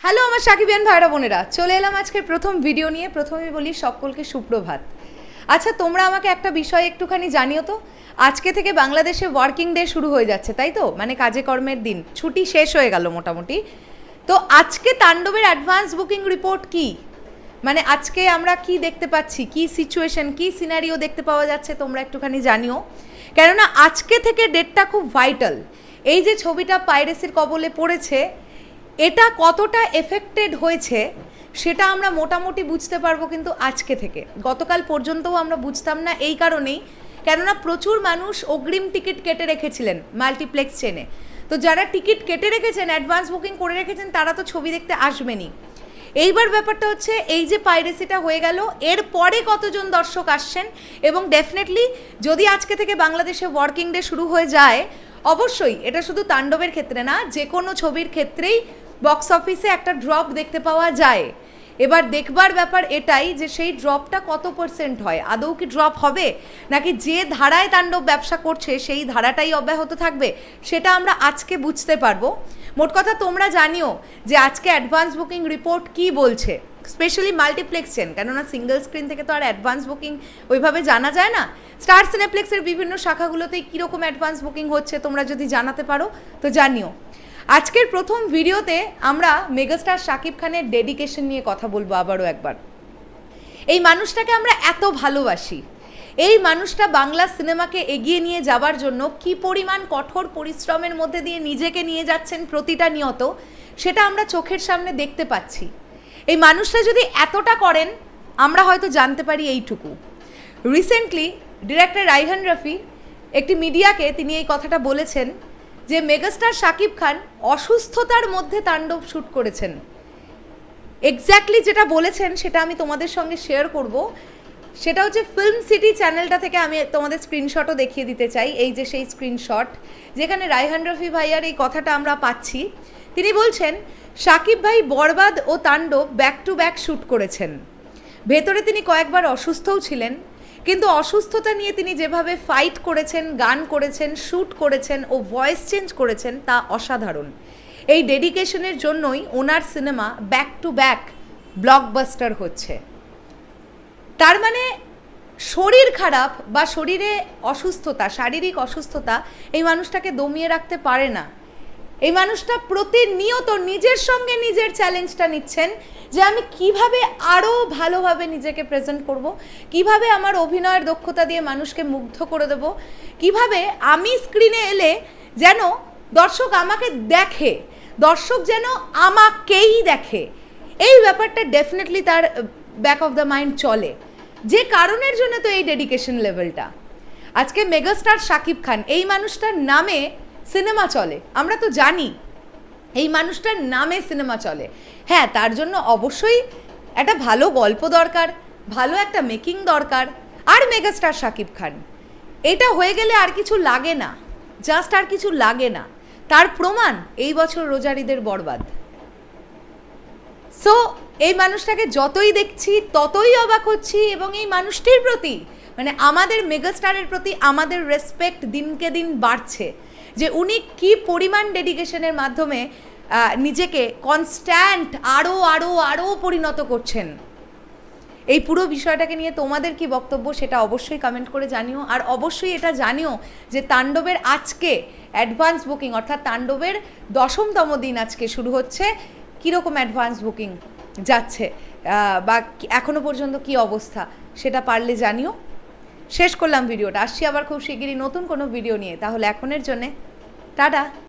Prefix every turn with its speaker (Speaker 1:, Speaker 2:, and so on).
Speaker 1: Hello আমার সাকিবিয়ান ভাইরা বোনেরা, চলে এলাম আজকের প্রথম ভিডিও নিয়ে। প্রথমেই বলি সকলকে সুপ্রভাত। আচ্ছা, তোমরা আমাকে একটা বিষয় একটুখানি জানিও তো, আজকে থেকে বাংলাদেশে ওয়ার্কিং ডে শুরু হয়ে যাচ্ছে, তাই তো? মানে কাজে কর্মের দিন, ছুটি শেষ হয়ে গেল মোটামুটি। তো আজকে তাণ্ডবের অ্যাডভান্স বুকিং রিপোর্ট কি, মানে আজকে আমরা কি দেখতে পাচ্ছি, কি সিচুয়েশন, কি সিনারিও দেখতে পাওয়া যাচ্ছে, তোমরা একটুখানি জানিও। কেননা আজকে থেকে ডেটটা খুব ভাইটাল। এই যে ছবিটা পাইরেসির কবলে পড়েছে, এটা কতটা এফেক্টেড হয়েছে সেটা আমরা মোটামুটি বুঝতে পারবো কিন্তু আজকে থেকে। গতকাল পর্যন্তও আমরা বুঝতাম না, এই কারণেই কেননা প্রচুর মানুষ অগ্রিম টিকিট কেটে রেখেছিলেন মাল্টিপ্লেক্স চেনে। তো যারা টিকিট কেটে রেখেছেন, অ্যাডভান্স বুকিং করে রেখেছেন, তারা তো ছবি দেখতে আসবেনই। এইবার ব্যাপারটা হচ্ছে, এই যে পাইরেসিটা হয়ে গেল, এর পরে কতজন দর্শক আসছেন, এবং ডেফিনেটলি যদি আজকে থেকে বাংলাদেশে ওয়ার্কিং ডে শুরু হয়ে যায়, অবশ্যই এটা শুধু তাণ্ডবের ক্ষেত্রে না, যে কোনো ছবির ক্ষেত্রেই বক্স অফিসে একটা ড্রপ দেখতে পাওয়া যায়। এবার দেখবার ব্যাপার এটাই যে সেই ড্রপটা কত পার্সেন্ট হয়, আদৌ কি ড্রপ হবে, নাকি যে ধারায় তাণ্ডব ব্যবসা করছে সেই ধারাটাই অব্যাহত থাকবে, সেটা আমরা আজকে বুঝতে পারবো। মোট কথা তোমরা জানিও যে আজকে অ্যাডভান্স বুকিং রিপোর্ট কি বলছে, স্পেশালি মাল্টিপ্লেক্স চেন, কেননা সিঙ্গেল স্ক্রিন থেকে তো আর অ্যাডভান্স বুকিং ওইভাবে জানা যায় না। স্টার সিনেপ্লেক্সের বিভিন্ন শাখাগুলোতে কীরকম অ্যাডভান্স বুকিং হচ্ছে তোমরা যদি জানাতে পারো তো জানিও। আজকের প্রথম ভিডিওতে আমরা মেগাস্টার শাকিব খানের ডেডিকেশন নিয়ে কথা বলবো আবারও একবার। এই মানুষটাকে আমরা এত ভালোবাসি, এই মানুষটা বাংলা সিনেমাকে এগিয়ে নিয়ে যাবার জন্য কি পরিমাণ কঠোর পরিশ্রমের মধ্যে দিয়ে নিজেকে নিয়ে যাচ্ছেন প্রতিটা নিয়ত, সেটা আমরা চোখের সামনে দেখতে পাচ্ছি। এই মানুষটা যদি এতটা করেন, আমরা হয়তো জানতে পারি এইটুকু। রিসেন্টলি ডিরেক্টর রাইহান রাফি একটি মিডিয়াকে তিনি এই কথাটা বলেছেন যে মেগাস্টার শাকিব খান অসুস্থতার মধ্যে তাণ্ডব শ্যুট করেছেন। এক্স্যাক্টলি যেটা বলেছেন সেটা আমি তোমাদের সঙ্গে শেয়ার করব। সেটা হচ্ছে ফিল্ম সিটি চ্যানেলটা থেকে আমি তোমাদের স্ক্রিনশটও দেখিয়ে দিতে চাই। এই যে সেই স্ক্রিনশট যেখানে রাইহান রাফি ভাইয়ার এই কথাটা আমরা পাচ্ছি। তিনি বলছেন, শাকিব ভাই বরবাদ ও তাণ্ডব ব্যাক টু ব্যাক শ্যুট করেছেন। ভেতরে তিনি কয়েকবার অসুস্থও ছিলেন, কিন্তু অসুস্থতা নিয়ে তিনি যেভাবে ফাইট করেছেন, গান করেছেন, শ্যুট করেছেন ও ভয়েস চেঞ্জ করেছেন তা অসাধারণ। এই ডেডিকেশনের জন্যই ওনার cinema back to back blockbuster হচ্ছে। তার মানে শরীর খারাপ বা শরীরে অসুস্থতা, শারীরিক অসুস্থতা এই মানুষটাকে দমিয়ে রাখতে পারে না। এই মানুষটা প্রতিনিয়ত নিজের সঙ্গে নিজের চ্যালেঞ্জটা নিচ্ছেন যে আমি কিভাবে আরও ভালোভাবে নিজেকে প্রেজেন্ট করব, কিভাবে আমার অভিনয়ের দক্ষতা দিয়ে মানুষকে মুগ্ধ করে দেব, কিভাবে আমি স্ক্রিনে এলে যেন দর্শক আমাকে দেখে, দর্শক যেন আমাকেই দেখে। এই ব্যাপারটা ডেফিনেটলি তার ব্যাক অফ দ্য মাইন্ড চলে, যে কারণের জন্য তো এই ডেডিকেশন লেভেলটা। আজকে মেগাস্টার শাকিব খান, এই মানুষটার নামে সিনেমা চলে, আমরা তো জানি এই মানুষটার নামে সিনেমা চলে। হ্যাঁ, তার জন্য অবশ্যই একটা ভালো গল্প দরকার, ভালো একটা মেকিং দরকার, আর মেগাস্টার শাকিব খান এটা হয়ে গেলে আর কিছু লাগে না, জাস্ট আর কিছু লাগে না। তার প্রমাণ এই বছর রোজারিদের বরবাদ। সো এই মানুষটাকে যতই দেখছি ততই অবাক হচ্ছি, এবং এই মানুষটির প্রতি মানে আমাদের মেগাস্টারের প্রতি আমাদের রেসপেক্ট দিনকে দিন বাড়ছে, যে উনি কি পরিমাণ ডেডিকেশনের মাধ্যমে নিজেকে কনস্ট্যান্ট আরও আরও আরও পরিণত করছেন। এই পুরো বিষয়টাকে নিয়ে তোমাদের কি বক্তব্য সেটা অবশ্যই কমেন্ট করে জানিও। আর অবশ্যই এটা জানিও যে তাণ্ডবের আজকে অ্যাডভান্স বুকিং, অর্থাৎ তাণ্ডবের 10তম দিন আজকে শুরু হচ্ছে, কীরকম অ্যাডভান্স বুকিং যাচ্ছে বা এখনও পর্যন্ত কি অবস্থা সেটা পারলে জানিও। শেষ করলাম ভিডিওটা, আসছি আবার খুব শিগগিরই নতুন কোনো ভিডিও নিয়ে। তাহলে এখনের জন্যে টাটা।